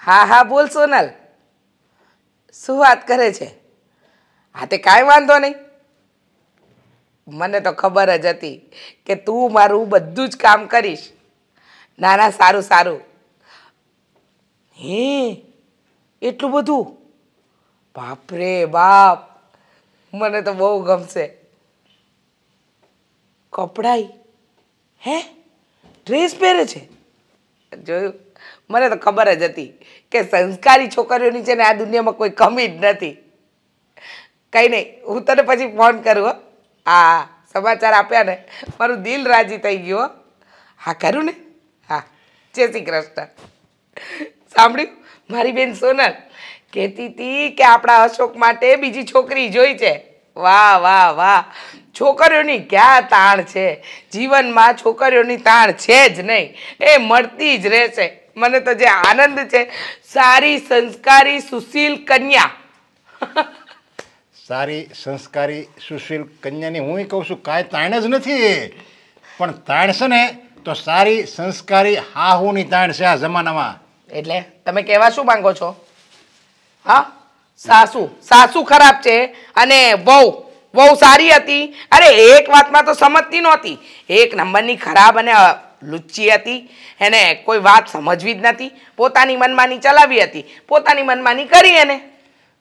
હા હા બોલ સોનલ, શું વાત કરે છે? હા તે કાંઈ વાંધો નહીં. મને તો ખબર જ હતી કે તું મારું બધું જ કામ કરીશ. ના ના, સારું સારું. હે, એટલું બધું? બાપ રે બાપ, મને તો બહુ ગમશે. કપડાઈ હે, ડ્રેસ પહેરે છે? જોયું, મને તો ખબર જ હતી કે સંસ્કારી છોકરીઓની છે ને આ દુનિયામાં કોઈ કમી જ નથી. કંઈ નહીં, હું તને પછી ફોન કરું હો. હા, સમાચાર આપ્યા ને મારું દિલ રાજી થઈ ગયું હો. હા કરું ને. હા, જય શ્રી કૃષ્ણ. સાંભળ્યું, મારી બેન સોનલ કહેતી હતી કે આપણા અશોક માટે બીજી છોકરી જોઈ છે. વાહ વાહ વાહ, છોકરીઓની ક્યાં તાણ છે જીવનમાં, છોકરીઓની તાણ છે જ નહીં, એ મળતી જ રહેશે. મને તો જે આનંદ છે, સારી સંસ્કારી સુશીલ કન્યા. સારી સંસ્કારી સુશીલ કન્યાની હું કહું છું કાંઈ તાણ જ નથી, પણ તાણ છે ને તો સારી સંસ્કારી હાહુની તાણ છે આ જમાનામાં. એટલે તમે કહેવા શું માંગો છો? હા, સાસુ સાસુ ખરાબ છે અને વહુ વહુ સારી હતી? અરે એક વાતમાં તો સમજતી નહોતી, એક નંબરની ખરાબ અને લુચ્ચી હતી. એને કોઈ વાત સમજવી જ નથી, પોતાની મનમાની ચલાવી હતી, પોતાની મનમાની કરી. એને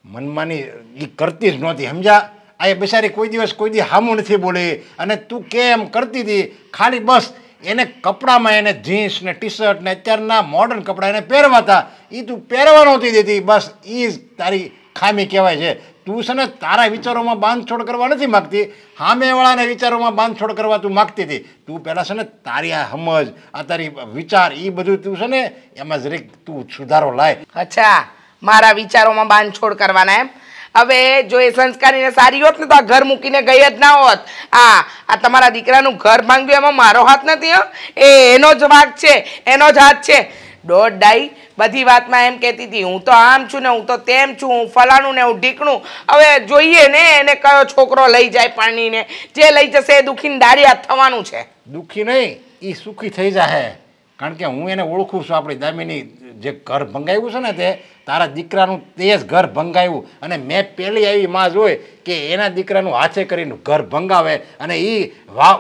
મનમાની એ કરતી જ નહોતી, સમજ્યા? આ એ બિચારી કોઈ દી હામું નથી બોલી, અને તું કેમ કરતી હતી ખાલી બસ એને કપડામાં એને જીન્સ ને ટી શર્ટ ને અત્યારના મોડર્ન કપડાં એને પહેરવા હતા, એ તું પહેરવા નહોતી દેતી. બસ એ જ તારી ખામી કહેવાય છે. તું છે ને તારા વિચારોમાં બાંધછોડ કરવા નથી માગતી, સામેવાળાને વિચારોમાં બાંધછોડ કરવા તું માગતી હતી. તું પહેલાં છે ને તારી આ સમજ, આ તારી વિચાર, એ બધું તું છે ને એમાં જરીક તું સુધારો લાય. અચ્છા, મારા વિચારોમાં બાંધછોડ કરવાના એમ? હવે જો એ સંસ્કારીને સારી હોત ને તો આ ઘર મૂકીને ગઈ જ ના હોત. આ તમારા દીકરાનું ઘર ભાંગ્યું એમાં મારો હાથ નથી હો, એનો જ વાંક છે, એનો જ હાથ છે. દોઢ ડાઈ બધી વાતમાં એમ કહેતી હતી હું તો આમ છું ને હું તો તેમ છું, હું ફલાણું ને હું ઢીકણું. હવે જોઈએ ને એને કયો છોકરો લઈ જાય પાણીને, જે લઈ જશે એ દુખીને દારિયા થવાનું છે. દુઃખી નહીં, એ સુખી થઈ જાય, કારણ કે હું એને ઓળખું છું. આપણી દામિની જે ઘર ભંગાવ્યું છે ને તે તારા દીકરાનું તે જ ઘર ભંગાવ્યું, અને મેં પહેલી આવી માં જોઈ કે એના દીકરાનું હાથે કરીને ઘર ભંગાવે, અને એ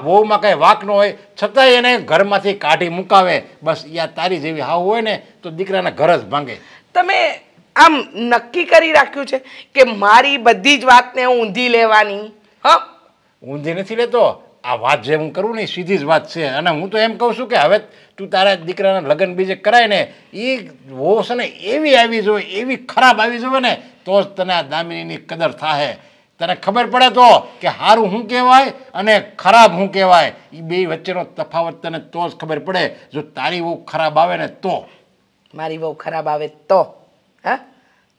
વહુમાં કાંઈ વાક ન હોય છતાંય એને ઘરમાંથી કાઢી મુકાવે. બસ યા તારી જેવી હાવ હોય ને તો દીકરાના ઘર જ ભાંગે. તમે આમ નક્કી કરી રાખ્યું છે કે મારી બધી જ વાતને ઊંધી લેવાની? હા, ઊંધી નથી લેતો. આ વાત જે હું કરું ને એ સીધી જ વાત છે, અને હું તો એમ કહું છું કે હવે તું તારા દીકરાના લગ્ન બીજે કરાય ને, એ વહુ છે ને એવી આવી જોઈએ, એવી ખરાબ આવી જોઈએ ને તો જ તને આ દામિનીની કદર થાય. તને ખબર પડે તો કે સારું શું કહેવાય અને ખરાબ શું કહેવાય, એ બે વચ્ચેનો તફાવત તને તો જ ખબર પડે. જો તારી વહુ ખરાબ આવે ને તો, મારી વહુ ખરાબ આવે તો, હા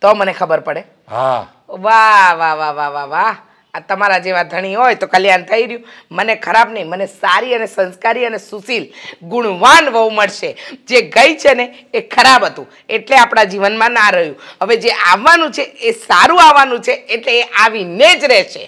તો મને ખબર પડે. હા, વાહ વાહ વાહ વાહ વાહ વાહ, આ તમારા જેવા ધણી હોય તો કલ્યાણ થઈ રહ્યું. મને ખરાબ નહીં, મને સારી અને સંસ્કારી અને સુશીલ ગુણવાન વહુ મળશે. જે ગઈ છે ને એ ખરાબ હતું એટલે આપણા જીવનમાં ના રહ્યું. હવે જે આવવાનું છે એ સારું આવવાનું છે એટલે એ આવીને જ રહેશે.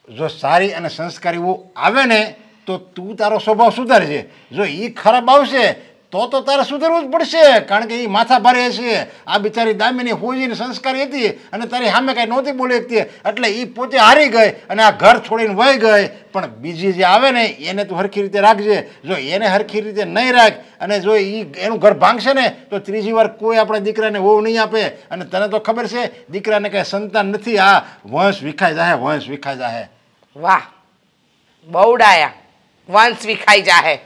જો સારી અને સંસ્કારી વહુ આવે ને તો તું તારો સ્વભાવ સુધારજે. જો એ ખરાબ આવશે તો તારે સુધરવું જ પડશે, કારણ કે એ માથા ભારે છે. આ બિચારી દામિની હોજીને સંસ્કારી હતી અને તારી સામે કાંઈ નહોતી બોલી શકતી, એટલે એ પોતે હારી ગઈ અને આ ઘર છોડીને વહી ગઈ. પણ બીજી જે આવે ને એને તું હરખી રીતે રાખજે. જો એને હરખી રીતે નહીં રાખ અને જો એ એનું ઘર ભાંગશે ને તો ત્રીજી વાર કોઈ આપણા દીકરાને વહુ નહીં આપે. અને તને તો ખબર છે દીકરાને કાંઈ સંતાન નથી, આ વંશ વિખાઈ જાય, વંશ વિખાઈ જાય. વાહ, બહુ ડાયા, વંશ વિખાઈ જાહે.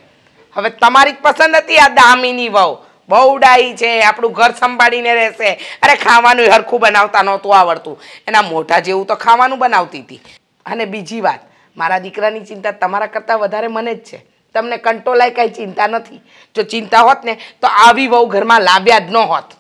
હવે તમારી જ પસંદ હતી આ દામિની વહુ, બહુ ડાઈ છે, આપણું ઘર સંભાળીને રહેશે. અરે ખાવાનું હરખું બનાવતા નહોતું આવડતું, એના મોઢા જેવું તો ખાવાનું બનાવતી હતી. અને બીજી વાત, મારા દીકરાની ચિંતા તમારા કરતાં વધારે મને જ છે. તમને કંટ્રોલાય કાંઈ ચિંતા નથી. જો ચિંતા હોત ને તો આવી વહુ ઘરમાં લાવ્યા જ ન હોત.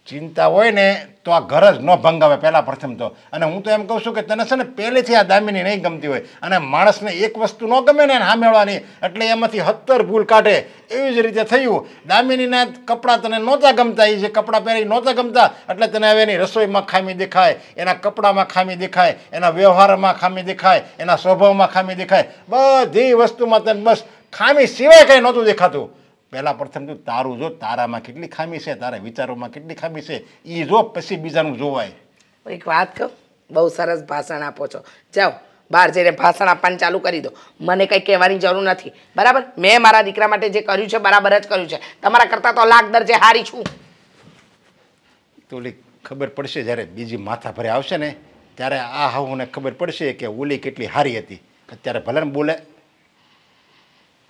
ચિંતા હોય ને તો આ ઘર જ ન ભંગાવે પહેલાં પ્રથમ તો. અને હું તો એમ કહું છું કે તને છે ને પહેલેથી આ દામિની નહીં ગમતી હોય, અને માણસને એક વસ્તુ ન ગમે ને સામેવાળાની એટલે એમાંથી 70 ભૂલ કાઢે. એવી જ રીતે થયું, દામિનીના કપડાં તને નહોતા ગમતા, એ જે કપડાં પહેરી નહોતા ગમતા એટલે તને હવે એની રસોઈમાં ખામી દેખાય, એના કપડામાં ખામી દેખાય, એના વ્યવહારમાં ખામી દેખાય, એના સ્વભાવમાં ખામી દેખાય, બધી વસ્તુમાં તને બસ ખામી સિવાય કંઈ નહોતું દેખાતું. પહેલાં પ્રથમ તું તારું જો, તારામાં કેટલી ખામી છે, તારા વિચારોમાં કેટલી ખામી છે એ જો, પછી બીજાનું જોવાય. એક વાત કહું, બહુ સરસ ભાષણ આપો છો. જાઓ બહાર જઈને ભાષણ આપવાનું ચાલુ કરી દો. મને કંઈ કહેવાની જરૂર નથી, બરાબર? મેં મારા દીકરા માટે જે કર્યું છે બરાબર જ કર્યું છે. તમારા કરતાં તો લાખ દરજે હારી છું. તો ઓલી ખબર પડશે જ્યારે બીજી માથા ભરે આવશે ને ત્યારે આ હાહુને ખબર પડશે કે ઓલી કેટલી હારી હતી. અત્યારે ભલે ને બોલે